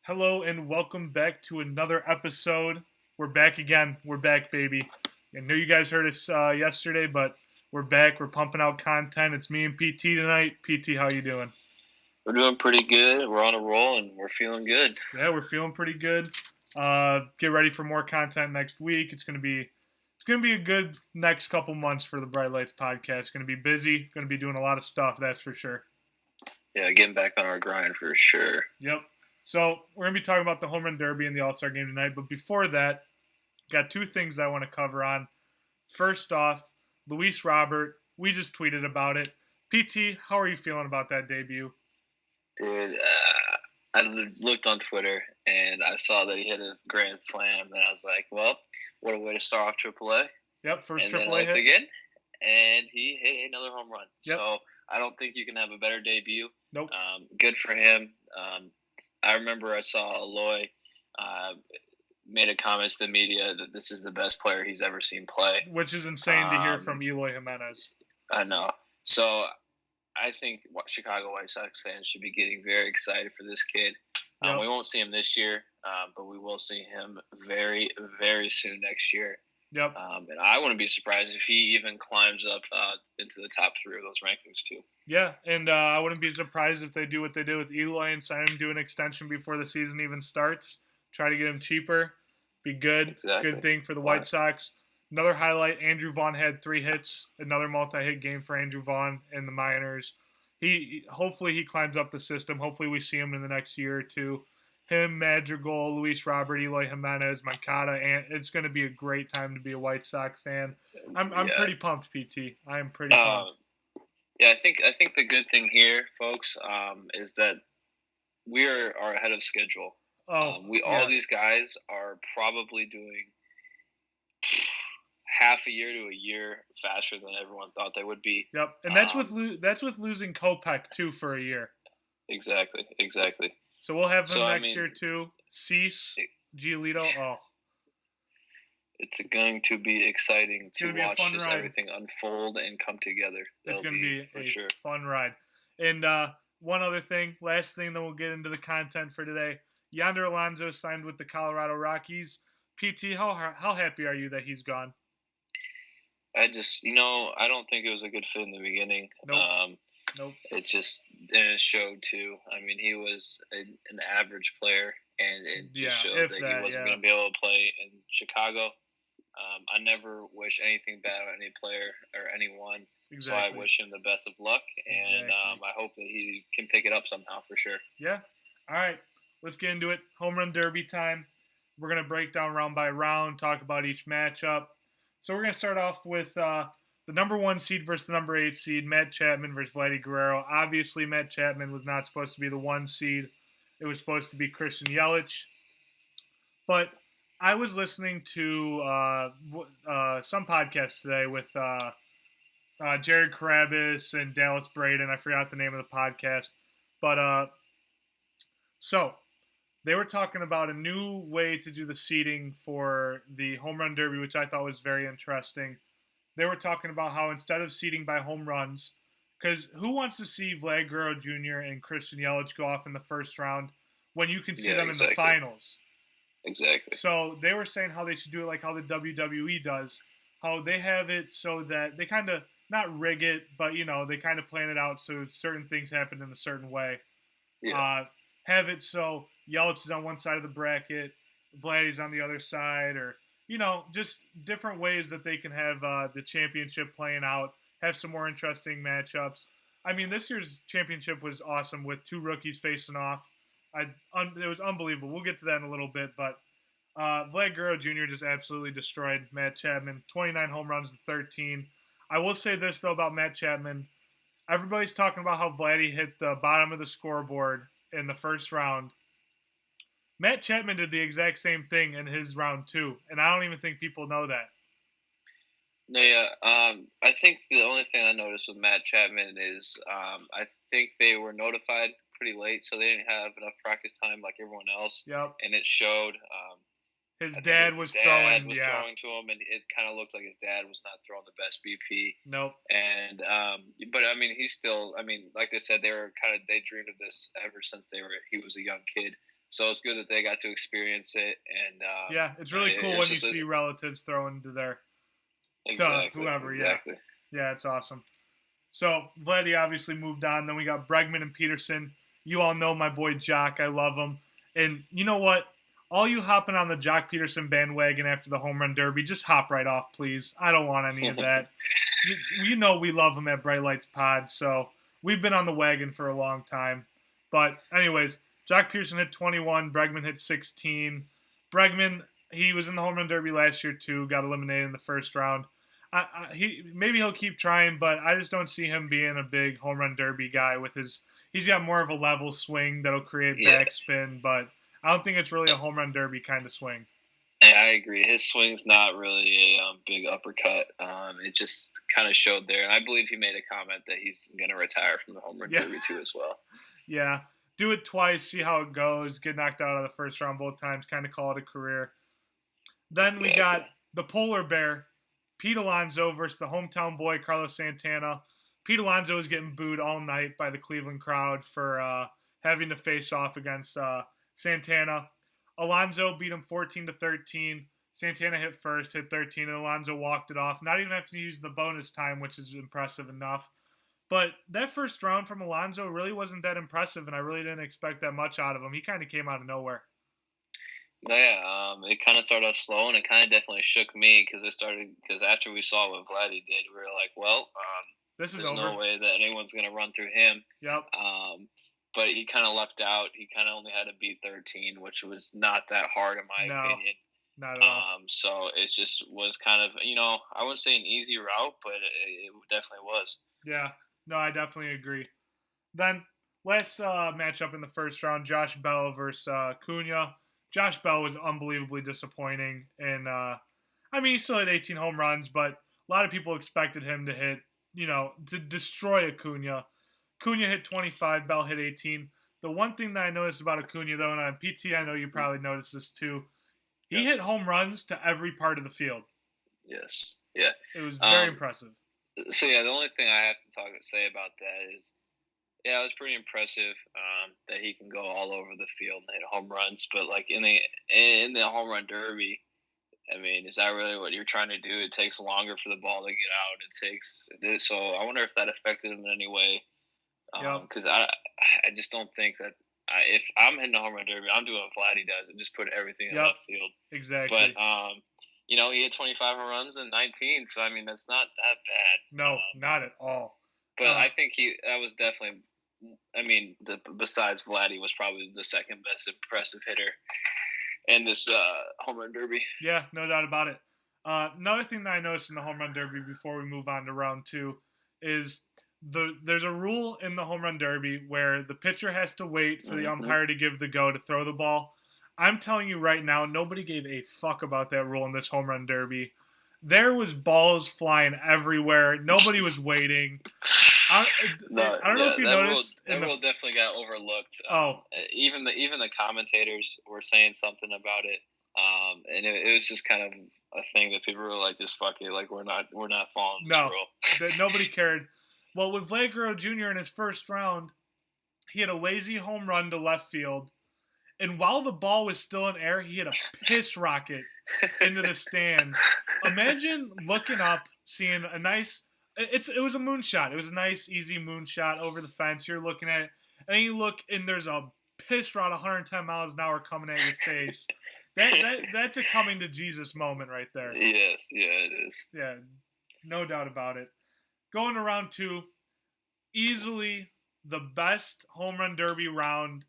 Hello and welcome back to another episode. We're back again. We're back, baby. I know you guys heard us yesterday, but we're back. We're pumping out content. It's me and PT tonight. PT, how you doing? We're doing pretty good. We're on a roll, and we're feeling good. Yeah, we're feeling pretty good. Get ready for more content next week. It's gonna be a good next couple months for the Bright Lights podcast. It's gonna be busy. Gonna be doing a lot of stuff. That's for sure. Yeah, getting back on our grind for sure. Yep. So we're gonna be talking about the home run derby and the All Star game tonight. But before that, got two things I want to cover on. First off, Luis Robert. We just tweeted about it. PT, how are you feeling about that debut? Dude, I looked on Twitter, and I saw that he hit a grand slam, and I was like, well, what a way to start off AAA. Yep, first and AAA then I looked hit. again, and he hit another home run. Yep. So I don't think you can have a better debut. Nope. Good for him. I remember I saw Eloy made a comment to the media that this is the best player he's ever seen play. Which is insane to hear from Eloy Jimenez. I know. So I think Chicago White Sox fans should be getting very excited for this kid. Yep. We won't see him this year, but we will see him very, very soon next year. Yep. And I wouldn't be surprised if he even climbs up into the top 3 of those rankings too. Yeah, and I wouldn't be surprised if they do what they did with Eloy and sign him to an extension before the season even starts. Try to get him cheaper. Be good. Exactly. Good thing for the White Sox. Another highlight, Andrew Vaughn had 3 hits. Another multi-hit game for Andrew Vaughn in the minors. Hopefully he climbs up the system. Hopefully we see him in the next year or two. Him, Madrigal, Luis Robert, Eloy Jimenez, Moncada, and it's going to be a great time to be a White Sox fan. I'm pretty pumped, PT. I am pretty pumped. Yeah, I think the good thing here, folks, is that we are ahead of schedule. All these guys are probably doing half a year to a year faster than everyone thought they would be. Yep, and that's with losing Kopech too for a year. Exactly. So we'll have them next year too. Cease, Giolito. Oh, it's going to be exciting to watch everything unfold and come together. It's going to be a fun ride. And one other thing, last thing, then we'll get into the content for today. Yonder Alonso signed with the Colorado Rockies. PT, how happy are you that he's gone? I don't think it was a good fit in the beginning. Nope. It showed too. I mean, he was an average player, and it just showed that he wasn't going to be able to play in Chicago. I never wish anything bad on any player or anyone. Exactly. So I wish him the best of luck, and I hope that he can pick it up somehow for sure. Yeah. All right. Let's get into it. Home run derby time. We're going to break down round by round, talk about each matchup. So we're going to start off with the number 1 seed versus the number 8 seed, Matt Chapman versus Vladdy Guerrero. Obviously, Matt Chapman was not supposed to be the 1 seed. It was supposed to be Christian Yelich. But I was listening to some podcasts today with Jared Carabas and Dallas Braden. I forgot the name of the podcast. But so they were talking about a new way to do the seeding for the home run derby, which I thought was very interesting. They were talking about how instead of seeding by home runs, because who wants to see Vlad Guerrero Jr. and Christian Yelich go off in the first round when you can see them in the finals? Exactly. So they were saying how they should do it like how the WWE does, how they have it so that they kind of, not rig it, but, they kind of plan it out so certain things happen in a certain way. Yeah. Have it so Yelich is on one side of the bracket, Vladdy's on the other side, or, just different ways that they can have the championship playing out, have some more interesting matchups. I mean, this year's championship was awesome with 2 rookies facing off. It was unbelievable. We'll get to that in a little bit, but Vlad Guerrero Jr. just absolutely destroyed Matt Chapman. 29 home runs to 13. I will say this, though, about Matt Chapman. Everybody's talking about how Vladdy hit the bottom of the scoreboard in the first round. Matt Chapman did the exact same thing in his round 2, and I don't even think people know that. Yeah, I think the only thing I noticed with Matt Chapman is I think they were notified pretty late, so they didn't have enough practice time like everyone else. Yep. And it showed. His dad was throwing to him, and it kind of looked like his dad was not throwing the best BP. Nope. And but I mean, he's still. I mean, like I said, they dreamed of this ever since he was a young kid. So it's good that they got to experience it. And yeah, it's really cool when you see relatives throwing to their to whoever. Exactly. Yeah, it's awesome. So Vladdy obviously moved on. Then we got Bregman and Peterson. You all know my boy Jock. I love him. And you know what? All you hopping on the Jock Peterson bandwagon after the home run derby, just hop right off, please. I don't want any of that. You know we love him at Bright Lights Pod, so we've been on the wagon for a long time. But anyways, Jock Peterson hit 21. Bregman hit 16. Bregman, he was in the home run derby last year too. Got eliminated in the first round. Maybe he'll keep trying, but I just don't see him being a big home run derby guy with his. He's got more of a level swing that'll create backspin, but I don't think it's really a home run derby kind of swing. Yeah, I agree. His swing's not really a big uppercut. It just kind of showed there, and I believe he made a comment that he's going to retire from the home run derby too as well. Yeah, do it twice, see how it goes. Get knocked out of the first round both times, kind of call it a career. Then we got the polar bear, Pete Alonso versus the hometown boy, Carlos Santana. Pete Alonso was getting booed all night by the Cleveland crowd for having to face off against Santana. Alonso beat him 14-13. Santana hit first, hit 13, and Alonso walked it off. Not even having to use the bonus time, which is impressive enough. But that first round from Alonso really wasn't that impressive, and I really didn't expect that much out of him. He kind of came out of nowhere. Yeah, it kind of started off slow, and it kind of definitely shook me because after we saw what Vladdy did, we were like, well, there's no way that anyone's going to run through him. Yep. But he kind of lucked out. He kind of only had to beat 13, which was not that hard in my opinion. Not at all. So it just was kind of, I wouldn't say an easy route, but it definitely was. Yeah. No, I definitely agree. Then last matchup in the first round, Josh Bell versus Cunha. Josh Bell was unbelievably disappointing. And, he still had 18 home runs, but a lot of people expected him to hit, to destroy Acuna. Acuna hit 25, Bell hit 18. The one thing that I noticed about Acuna, though, and on PT, I know you probably noticed this too, he hit home runs to every part of the field. Yes. Yeah. It was very impressive. So, the only thing I have to say about that is, it was pretty impressive that he can go all over the field and hit home runs. But, like, in the home run derby, is that really what you're trying to do? It takes longer for the ball to get out. So I wonder if that affected him in any way. Because I just don't think that if I'm hitting a home run derby, I'm doing what Vladdy does and just put everything in left field. Exactly. But he had 25 runs and 19, so that's not that bad. No, not at all. But I think that was definitely. Besides Vladdy, was probably the second best impressive hitter in this home run derby. Yeah, no doubt about it. Another thing that I noticed in the home run derby before we move on to round two is there's a rule in the home run derby where the pitcher has to wait for the umpire to give the go to throw the ball. I'm telling you right now, nobody gave a fuck about that rule in this home run derby. There was balls flying everywhere. Nobody was waiting. I don't know if you noticed. That rule definitely got overlooked. Even the commentators were saying something about it, and it was just kind of a thing that people were like, "Just fuck it, like we're not following this rule." Nobody cared. Well, with Vlad Guerrero Jr. in his first round, he had a lazy home run to left field, and while the ball was still in air, he hit a piss rocket into the stands. Imagine looking up, seeing a nice. It was a moonshot. It was a nice, easy moonshot over the fence. You're looking at it, and you look, and there's a piss rod 110 miles an hour coming at your face. That's a coming to Jesus moment right there. Yes, yeah, it is. Yeah, no doubt about it. Going to round two, easily the best home run derby round,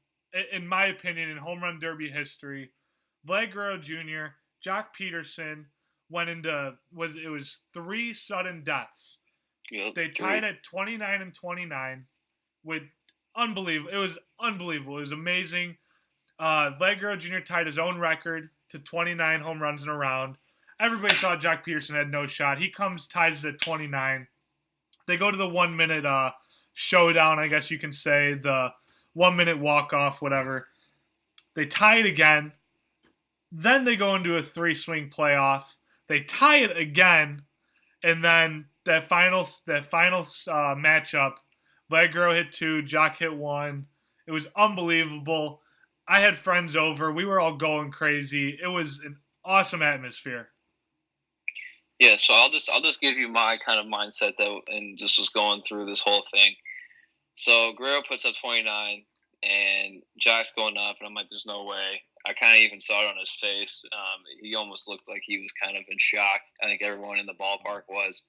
in my opinion, in home run derby history. Vlad Guerrero Jr., Jock Peterson went into it was 3 sudden deaths. Yep, they tied at 29 and 29 with unbelievable. It was unbelievable. It was amazing. Vlad Guerrero Jr. tied his own record to 29 home runs in a round. Everybody thought Jock Peterson had no shot. He ties it at 29. They go to the 1 minute showdown, I guess you can say, the 1 minute walk off, whatever. They tie it again. Then they go into a 3-swing playoff. They tie it again, and then that final matchup, Vlad Guerrero hit 2, Jock hit 1. It was unbelievable. I had friends over. We were all going crazy. It was an awesome atmosphere. Yeah, so I'll just give you my kind of mindset though, and just was going through this whole thing. So Guerrero puts up 29, and Jack's going up, and I'm like, "There's no way." I kind of even saw it on his face. He almost looked like he was kind of in shock. I think everyone in the ballpark was.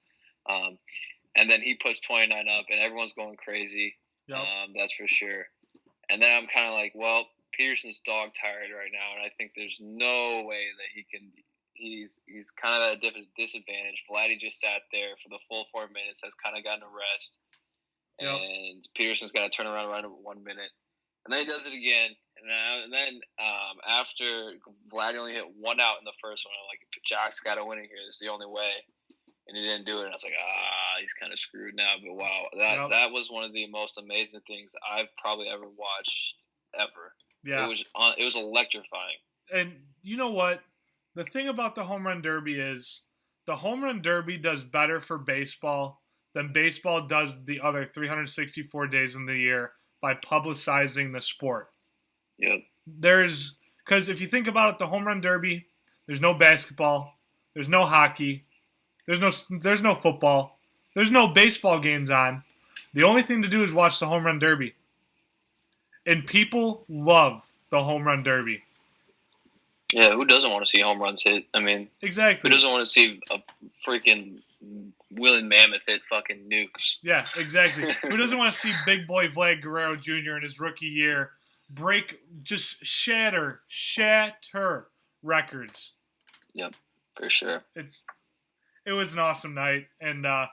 And then he puts 29 up, and everyone's going crazy. Yep. That's for sure. And then I'm kind of like, well, Peterson's dog tired right now, and I think there's no way that he can. He's kind of at a disadvantage. Vladdy just sat there for the full 4 minutes, has kind of gotten a rest. Yep. And Peterson's got to turn around right at 1 minute. And then he does it again. And then after Vladdy only hit one out in the first one, I'm like, Jack's got to win it here. This is the only way. And he didn't do it. And I was like, he's kind of screwed now. But wow, that was one of the most amazing things I've probably ever watched ever. Yeah. It was electrifying. And you know what? The thing about the home run derby is the home run derby does better for baseball than baseball does the other 364 days in the year by publicizing the sport. Yep. Because if you think about it, the home run derby, there's no basketball, there's no hockey, there's no football, there's no baseball games on. The only thing to do is watch the home run derby. And people love the home run derby. Yeah, who doesn't want to see home runs hit? I mean, exactly. Who doesn't want to see a freaking Willie Mammoth hit fucking nukes? Yeah, exactly. Who doesn't want to see big boy Vlad Guerrero Jr. in his rookie year shatter records? Yep, for sure. It was an awesome night. And the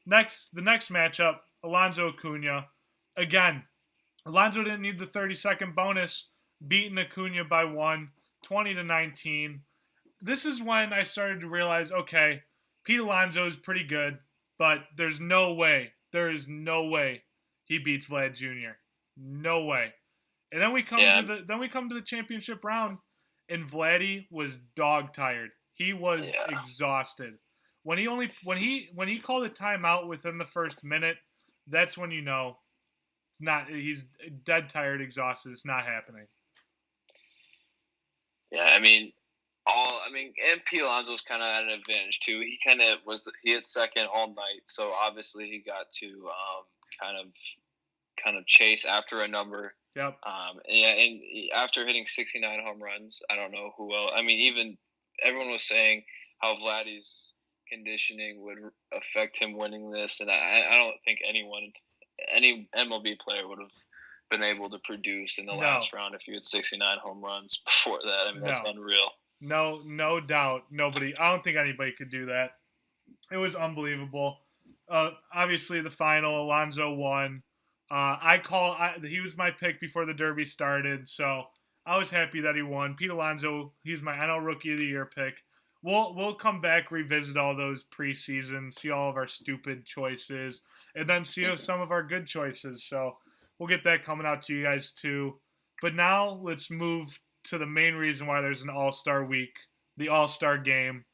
next matchup, Alonso Acuna. Again, Alonso didn't need the 30-second bonus, beating Acuna by 1, 20-19. This is when I started to realize, okay, Pete Alonso is pretty good, but there is no way he beats Vlad Jr. No way. And then we come to the championship round, and Vladdy was dog tired. He was exhausted. When he called a timeout within the first minute, that's when you know he's dead tired, exhausted. It's not happening. Yeah, I mean, and Pete Alonso's kind of at an advantage too. He hit second all night, so obviously he got to kind of chase after a number. Yep. And after hitting 69 home runs, I don't know who else. I mean, even everyone was saying how Vladdy's conditioning would affect him winning this, and I don't think any MLB player would have been able to produce in the last round if you had 69 home runs before that. I mean, that's unreal. No doubt. Nobody. I don't think anybody could do that. It was unbelievable. Obviously, the final, Alonso won. He was my pick before the Derby started, so I was happy that he won. Pete Alonso, he's my NL Rookie of the Year pick. We'll come back, revisit all those preseason, see all of our stupid choices, and then see some of our good choices. So we'll get that coming out to you guys too. But now let's move to the main reason why there's an All-Star week, the All-Star game.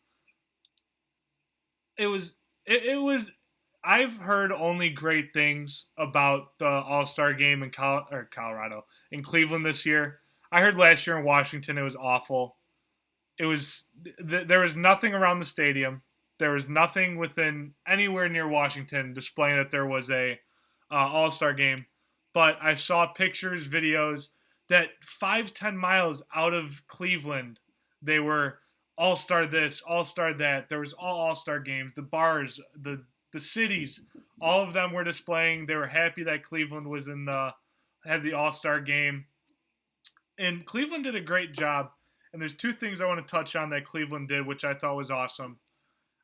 It was I've heard only great things about the All-Star game in Colorado, in Cleveland this year. I heard last year in Washington it was awful. There was nothing around the stadium. There was nothing within anywhere near Washington displaying that there was a All-Star game. But I saw pictures, videos that 5-10 miles out of Cleveland, they were All-Star this, All-Star that. There was all All-Star games. The bars, the cities, all of them were displaying. They were happy that Cleveland was had the All-Star game. And Cleveland did a great job. And there's two things I want to touch on that Cleveland did, which I thought was awesome.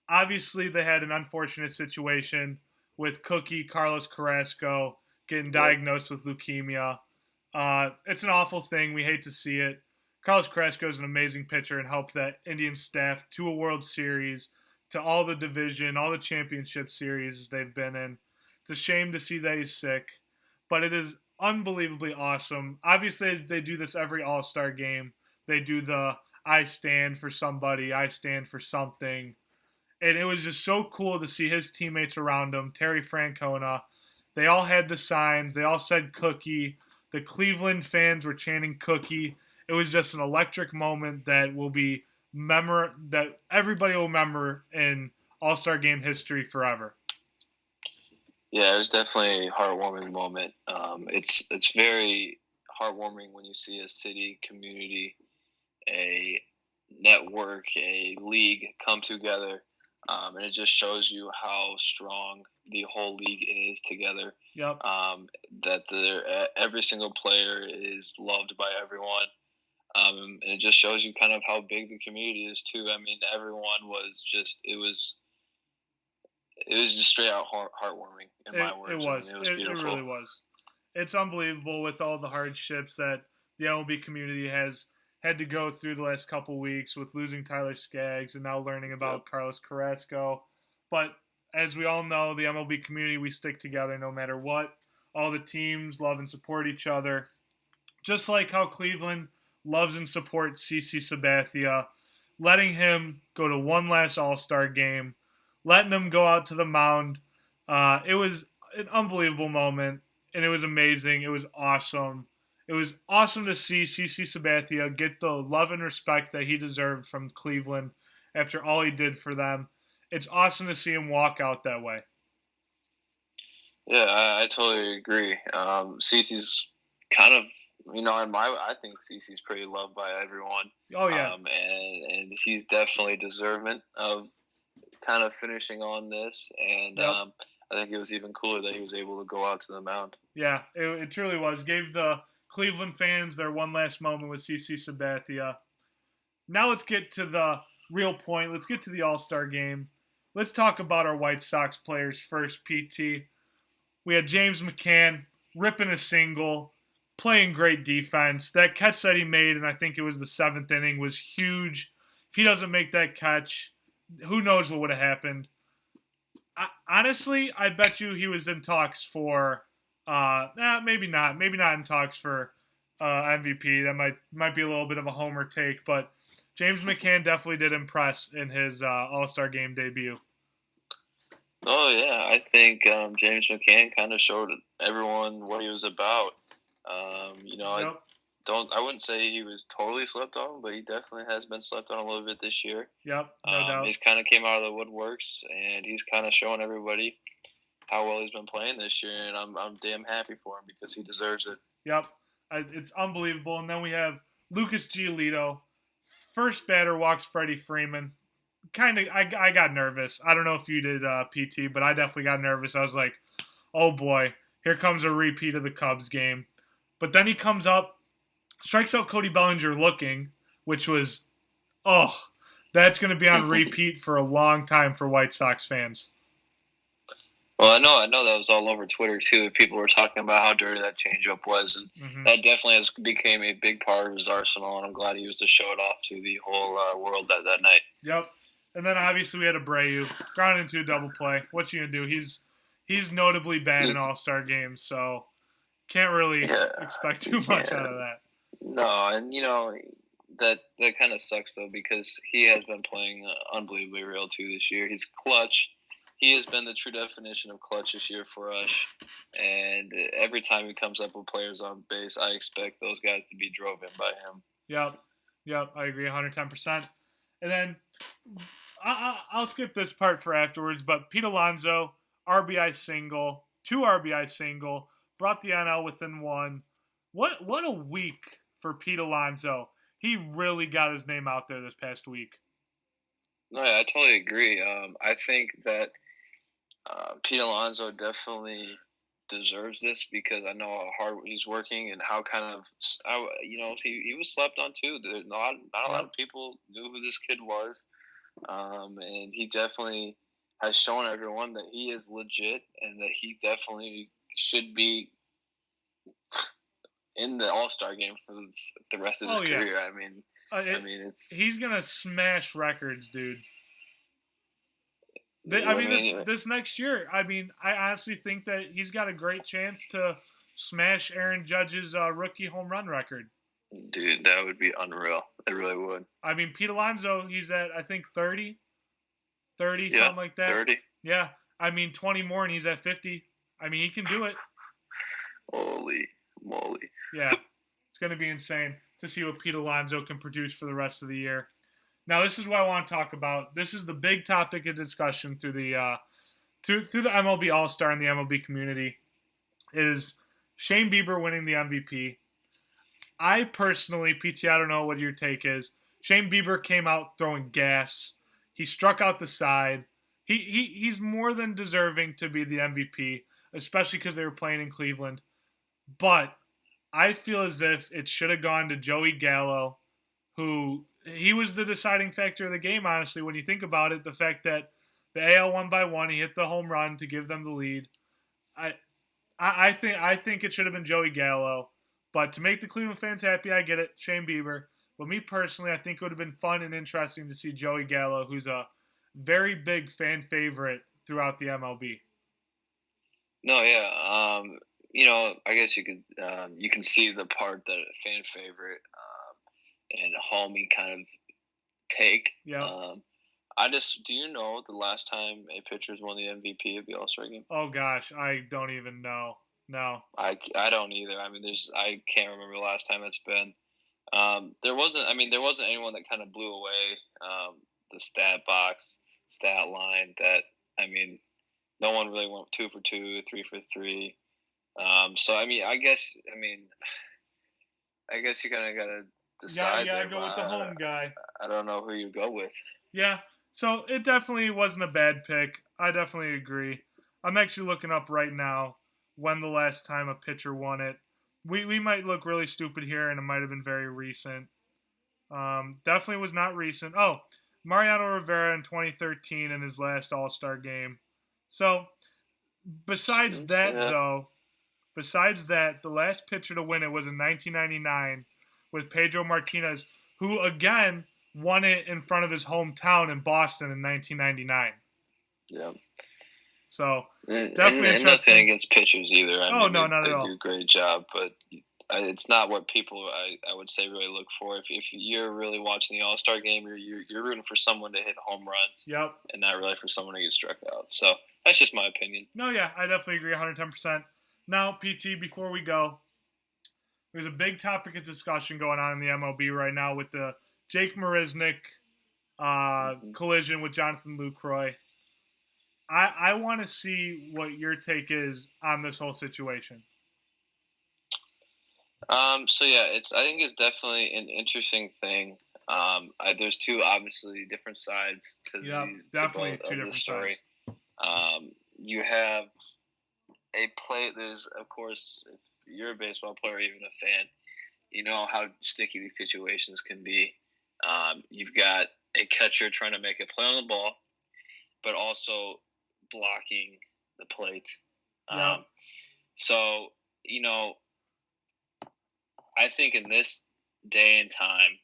Obviously, they had an unfortunate situation with Carlos Carrasco, getting diagnosed with leukemia. It's an awful thing. We hate to see it. Carlos Carrasco is an amazing pitcher and helped that Indian staff to a World Series, to all the division, all the championship series they've been in. It's a shame to see that he's sick, but it is unbelievably awesome. Obviously, they do this every All-Star game. They do the I stand for somebody, I stand for something. And it was just so cool to see his teammates around him, Terry Francona. They all had the signs. They all said Cookie. The Cleveland fans were chanting Cookie. It was just an electric moment that will be that everybody will remember in All-Star Game history forever. Yeah, it was definitely a heartwarming moment. It's very heartwarming when you see a city, community, a network, a league come together, and it just shows you how strong the whole league is together. Yep. That every single player is loved by everyone. And it just shows you kind of how big the community is too. I mean, everyone was just it was just straight out heartwarming in my words. It was. It really was. It's unbelievable with all the hardships that the MLB community has had to go through the last couple weeks with losing Tyler Skaggs and now learning about Carlos Carrasco. But as we all know, the MLB community, we stick together no matter what. All the teams love and support each other. Just like how Cleveland loves and supports CC Sabathia, letting him go to one last All-Star game, letting him go out to the mound. It was an unbelievable moment, and it was amazing. It was awesome. It was awesome to see CC Sabathia get the love and respect that he deserved from Cleveland after all he did for them. It's awesome to see him walk out that way. Yeah, I totally agree. CC's kind of, I think CC's pretty loved by everyone. Oh, yeah. And he's definitely deserving of kind of finishing on this. And I think it was even cooler that he was able to go out to the mound. Yeah, it truly was. Gave the Cleveland fans their one last moment with CC Sabathia. Now let's get to the real point. Let's get to the All-Star game. Let's talk about our White Sox players first, PT. We had James McCann ripping a single, playing great defense. That catch that he made, and I think it was the 7th inning, was huge. If he doesn't make that catch, who knows what would have happened. Honestly, I bet you he was in talks for maybe not. Maybe not in talks for MVP. That might be a little bit of a homer take, but James McCann definitely did impress in his All-Star game debut. Oh, yeah. I think James McCann kind of showed everyone what he was about. I wouldn't say he was totally slept on, but he definitely has been slept on a little bit this year. Yep, no doubt. He's kind of came out of the woodworks, and he's kind of showing everybody how well he's been playing this year, and I'm damn happy for him because he deserves it. Yep, it's unbelievable. And then we have Lucas Giolito. First batter walks Freddie Freeman. I got nervous. I don't know if you did, PT, but I definitely got nervous. I was like, oh boy, here comes a repeat of the Cubs game. But then he comes up, strikes out Cody Bellinger looking, which was, that's going to be on repeat for a long time for White Sox fans. Well, I know that was all over Twitter too. People were talking about how dirty that changeup was, and that definitely became a big part of his arsenal. And I'm glad he was to show it off to the whole world that night. Yep. And then obviously we had Abreu ground into a double play. What's he gonna do? He's notably bad in All-Star games, so can't really expect too much out of that. No, and that kind of sucks though because he has been playing unbelievably real too this year. He's clutch. He has been the true definition of clutch this year for us. And every time he comes up with players on base, I expect those guys to be drove in by him. Yep, I agree 110%. And then I'll skip this part for afterwards, but Pete Alonso, RBI single, 2 RBI single, brought the NL within 1. What a week for Pete Alonso. He really got his name out there this past week. No, yeah, I totally agree. I think that Pete Alonso definitely deserves this because I know how hard he's working and how he was slept on too. Not a lot of people knew who this kid was, and he definitely has shown everyone that he is legit and that he definitely should be in the All-Star game for the rest of his career. He's gonna smash records, dude. This next year, I honestly think that he's got a great chance to smash Aaron Judge's rookie home run record. Dude, that would be unreal. It really would. Pete Alonso, he's at, I think, 30, something like that. 30. Yeah, 20 more and he's at 50. He can do it. Holy moly. Yeah, it's going to be insane to see what Pete Alonso can produce for the rest of the year. Now, this is what I want to talk about. This is the big topic of discussion through the MLB All Star and the MLB community is Shane Bieber winning the MVP. I personally, PT, I don't know what your take is. Shane Bieber came out throwing gas. He struck out the side. He's more than deserving to be the MVP, especially because they were playing in Cleveland. But I feel as if it should have gone to Joey Gallo, who he was the deciding factor of the game, honestly, when you think about it. The fact that the AL won by 1, he hit the home run to give them the lead. I think it should have been Joey Gallo. But to make the Cleveland fans happy, I get it, Shane Bieber. But me personally, I think it would have been fun and interesting to see Joey Gallo, who's a very big fan favorite throughout the MLB. No, yeah. I guess you can see the part that a fan favorite and a homie kind of take. Yeah. Do you know the last time a pitcher's won the MVP of the All Star game? Oh gosh, I don't even know. No. I don't either. I mean, I can't remember the last time it's been. There wasn't anyone that kind of blew away the stat line that, I mean, no one really went 2 for 2, 3 for 3. So I mean, I guess you kind of gotta decide. Yeah, go with the home guy. I don't know who you go with. Yeah, so it definitely wasn't a bad pick. I definitely agree. I'm actually looking up right now when the last time a pitcher won it. We might look really stupid here, and it might have been very recent. Definitely was not recent. Oh, Mariano Rivera in 2013 in his last All-Star game. So, besides that, the last pitcher to win it was in 1999 with Pedro Martinez, who, again, won it in front of his hometown in Boston in 1999. Yeah. So, definitely interesting. Nothing against pitchers either. Not at all. They do a great job, but it's not what people, I would say, really look for. If you're really watching the All-Star game, you're rooting for someone to hit home runs. Yep. And not really for someone to get struck out. So, that's just my opinion. No, yeah, I definitely agree 110%. Now, PT, before we go, there's a big topic of discussion going on in the MLB right now with the Jake Marisnick collision with Jonathan Lucroy. I want to see what your take is on this whole situation. So yeah, I think it's definitely an interesting thing. There's two obviously different sides to definitely two different story. Sides. You have a play. There's, of course, if you're a baseball player, or even a fan, you know how sticky these situations can be. You've got a catcher trying to make a play on the ball, but also blocking the plate. Yep. So, I think in this day and time,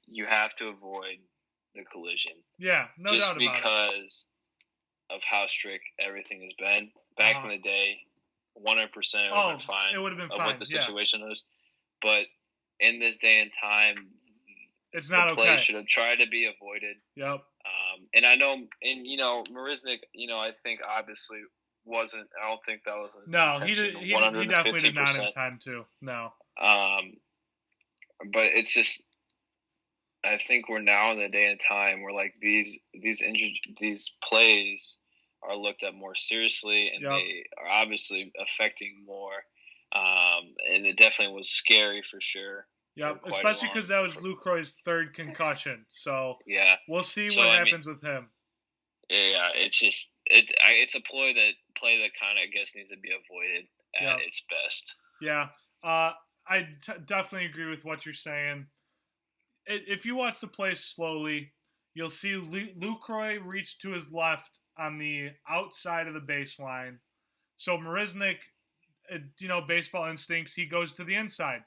you have to avoid the collision. Yeah, no doubt about it. Just because of how strict everything has been. Back in the day, 100% it would have been fine. It would have been fine. What the situation was. But in this day and time, it's not the play should have tried to be avoided. Yep. And I know, Marisnick, I think obviously wasn't. I don't think that was. He definitely did not intend to. No. But it's just, I think we're now in the day and time where like these plays are looked at more seriously, and they are obviously affecting more. And it definitely was scary for sure. Yep, especially because that was Lucroy's third concussion. So yeah, we'll see what happens with him. Yeah, it's just it's a play that kind of I guess needs to be avoided at its best. Yeah, I definitely agree with what you're saying. If you watch the play slowly, you'll see Lucroy reach to his left on the outside of the baseline. So Marisnick, baseball instincts, he goes to the inside.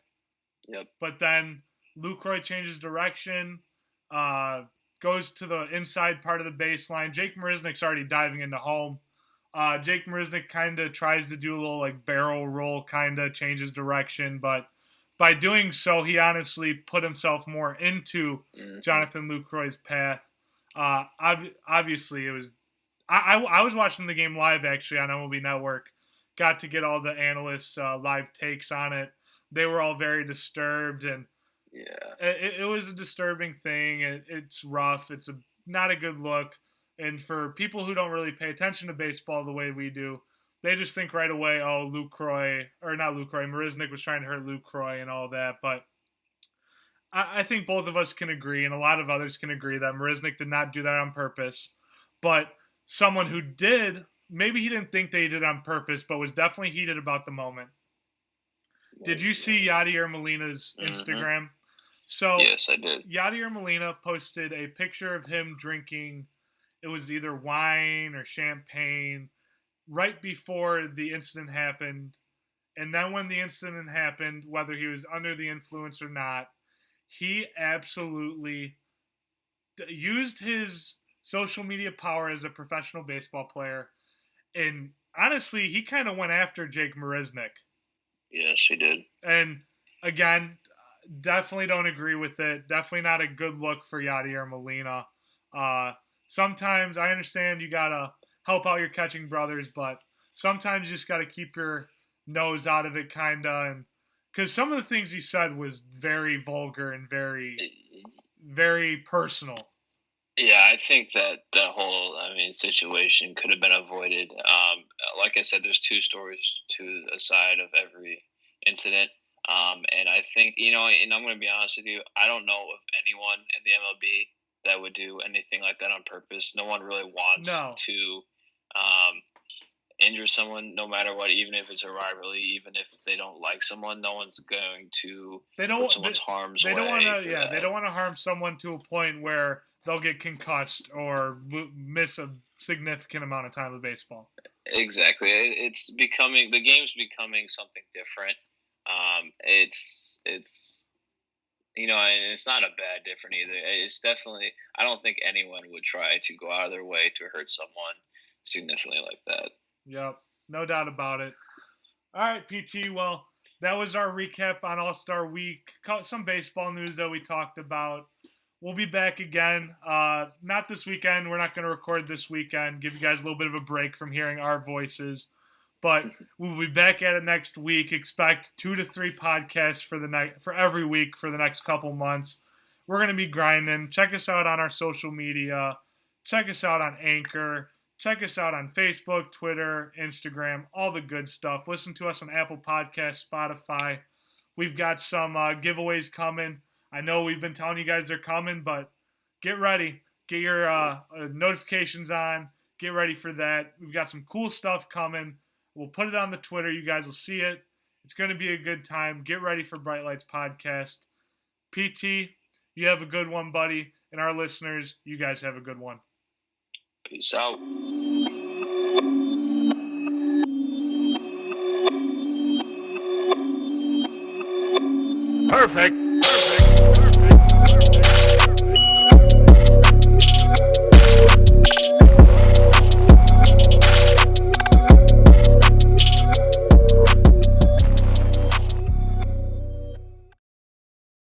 Yep. But then Lucroy changes direction, goes to the inside part of the baseline. Jake Marisnick's already diving into home. Jake Marisnick kind of tries to do a little barrel roll, kind of changes direction, but by doing so, he honestly put himself more into Jonathan Lucroy's path. Obviously, it was I was watching the game live actually on MLB Network. Got to get all the analysts' live takes on it. They were all very disturbed, and it was a disturbing thing. It's rough. It's not a good look. And for people who don't really pay attention to baseball the way we do, they just think right away, oh, Marisnick was trying to hurt Lucroy and all that. But I think both of us can agree, and a lot of others can agree, that Marisnick did not do that on purpose. But someone who did, maybe he didn't think they did on purpose, but was definitely heated about the moment. Did you see Yadier Molina's Instagram? So yes, I did. Yadier Molina posted a picture of him drinking, it was either wine or champagne, right before the incident happened. And then when the incident happened, whether he was under the influence or not, he absolutely used his social media power as a professional baseball player. And honestly, he kind of went after Jake Marisnick. Yes, he did. And again, definitely don't agree with it. Definitely not a good look for Yadier Molina. Sometimes I understand you got to help out your catching brothers, but sometimes you just got to keep your nose out of it, kind of. And because some of the things he said was very vulgar and very, very personal. Yeah, I think that whole, situation could have been avoided. Like I said, there's two stories to a side of every incident. And I think, and I'm going to be honest with you, I don't know of anyone in the MLB that would do anything like that on purpose. No one really wants to injure someone, no matter what, even if it's a rivalry, even if they don't like someone. No one's going to put someone's harm's way. They don't want to harm someone to a point where they'll get concussed or miss a significant amount of time of baseball. Exactly. The game's becoming something different. It's and it's not a bad different either. It's definitely, I don't think anyone would try to go out of their way to hurt someone significantly like that. Yep, no doubt about it. All right, PT, well, that was our recap on All-Star Week. Some baseball news that we talked about. We'll be back again. Not this weekend. We're not going to record this weekend. Give you guys a little bit of a break from hearing our voices. But we'll be back at it next week. Expect 2 to 3 podcasts for every week for the next couple months. We're going to be grinding. Check us out on our social media. Check us out on Anchor. Check us out on Facebook, Twitter, Instagram, all the good stuff. Listen to us on Apple Podcasts, Spotify. We've got some giveaways coming. I know we've been telling you guys they're coming, but get ready. Get your notifications on. Get ready for that. We've got some cool stuff coming. We'll put it on the Twitter. You guys will see it. It's going to be a good time. Get ready for Bright Lights Podcast. PT, you have a good one, buddy. And our listeners, you guys have a good one. Peace out. Perfect.